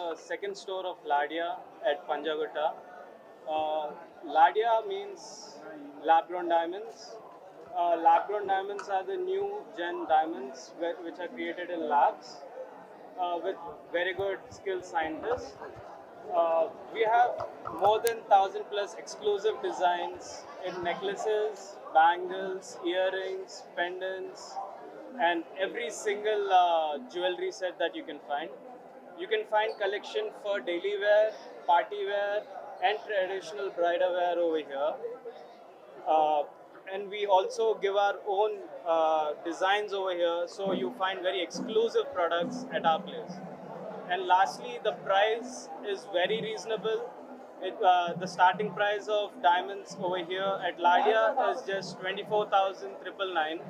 the second store of Ladia at Panjagutta. Ladia means lab-grown diamonds. Lab-grown diamonds are the new gen diamonds which are created in labs with very good skilled scientists. We have more than 1,000 plus exclusive designs in necklaces, bangles, earrings, pendants, and every single jewelry set that you can find. You can find collection for daily wear, party wear, and traditional bridal wear over here. Uh, and we also give our own designs over here, so you find very exclusive products at our place. And lastly, the price is very reasonable. The starting price of diamonds over here at Ladia is just 24,999,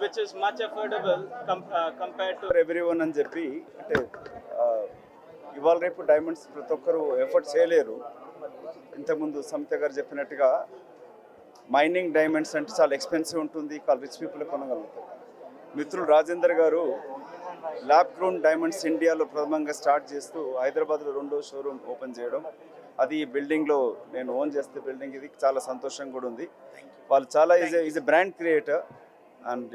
which is much affordable compared to everyone అని చెప్పి అంటే ఆ, ఇవాళ రేపు diamonds ప్రతి ఒక్కరు effort చేయలేరు. ఇంతకుముందు సమిత గారు చెప్పినట్టుగా మైనింగ్ డైమండ్స్ అంటే చాలా ఎక్స్పెన్సివ్ ఉంటుంది, రిచ్ పీపుల్ కొనగలుగుతారు. మిత్రులు రాజేందర్ గారు ల్యాబ్ గ్రోన్ డైమండ్స్ ఇండియాలో ప్రథమంగా స్టార్ట్ చేస్తూ హైదరాబాద్లో రెండో షోరూమ్ ఓపెన్ చేయడం, అది ఈ బిల్డింగ్లో నేను ఓన్ చేస్తే బిల్డింగ్ ఇది చాలా సంతోషంగా కూడా ఉంది. వాళ్ళు చాలా is a brand creator and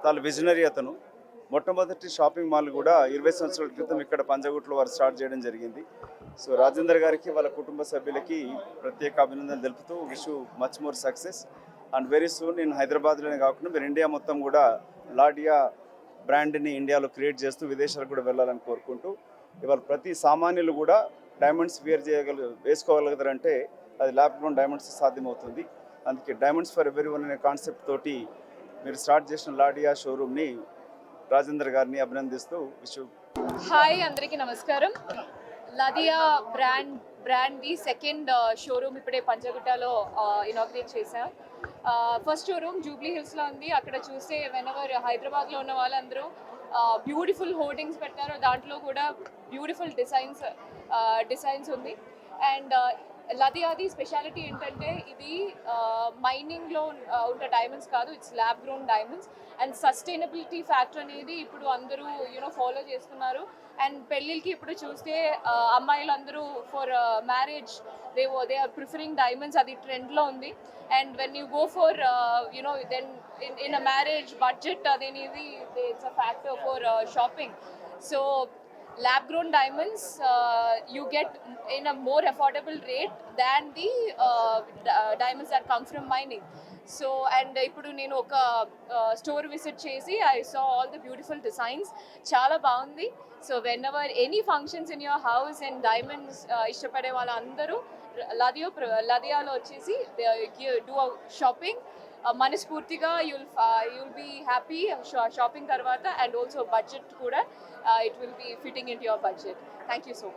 చాలా విజనరీ అతను. మొట్టమొదటి షాపింగ్ మాల్ కూడా 20 సంవత్సరాల క్రితం ఇక్కడ పంజగుట్లో వారు స్టార్ట్ చేయడం జరిగింది. సో రాజేందర్ గారికి వాళ్ళ కుటుంబ సభ్యులకి ప్రత్యేక అభినందనలు తెలుపుతూ wish much more success and very soon నేను హైదరాబాద్లోనే కాకుండా మీరు ఇండియా మొత్తం కూడా లాడియా బ్రాండ్ని ఇండియాలో క్రియేట్ చేస్తూ విదేశాలకు కూడా వెళ్ళాలని కోరుకుంటూ, ఇవాళ ప్రతి సామాన్యులు కూడా డైమండ్స్ వేసుకోగలుగుతారంటే అది ల్యాబ్ గ్రోన్ డైమండ్స్ సాధ్యమవుతుంది. అందుకే డైమండ్స్ ఫర్ ఎవరీవన్ అనే కాన్సెప్ట్ తోటి మీరు స్టార్ట్ చేసిన లాడియా షోరూమ్ని రాజేందర్ గారిని అభినందిస్తూ విషు. హాయ్ అందరికీ నమస్కారం. లదియా బ్రాండ్ది సెకండ్ షోరూమ్ ఇప్పుడే పంజగుట్టలో ఇనాగ్రేట్ చేశాం. ఫస్ట్ షోరూమ్ జూబ్లీ హిల్స్లో ఉంది. అక్కడ చూస్తే వెనవర్ హైదరాబాద్లో ఉన్న వాళ్ళందరూ బ్యూటిఫుల్ హోర్డింగ్స్ పెట్టారు, దాంట్లో కూడా బ్యూటిఫుల్ డిజైన్స్ ఉంది. అండ్ లదియాది స్పెషాలిటీ ఏంటంటే ఇది మైనింగ్లో ఉన్న డైమండ్స్ కాదు, it's lab grown diamonds. And sustainability factor అనేది ఇప్పుడు అందరూ ఫాలో చేస్తున్నారు. అండ్ పెళ్ళిళ్ళకి ఇప్పుడు చూస్తే అమ్మాయిలు అందరూ for marriage they are preferring diamonds, అది ట్రెండ్లో ఉంది. And when you go for then in a marriage budget అదేనేది it's a factor for shopping. So lab grown diamonds you get in a more affordable rate than the diamonds that come from mining. So and ippudu nenu oka store visit chesi I saw all the beautiful designs, chaala baagundi. So whenever any functions in your house and diamonds ishtapade valla andaru Ladiyalo వచ్చేసి do a shopping మనస్ఫూర్తిగా you'll be happy shopping తర్వాత. And also budget కూడా it will be fitting into your budget. Thank you so much.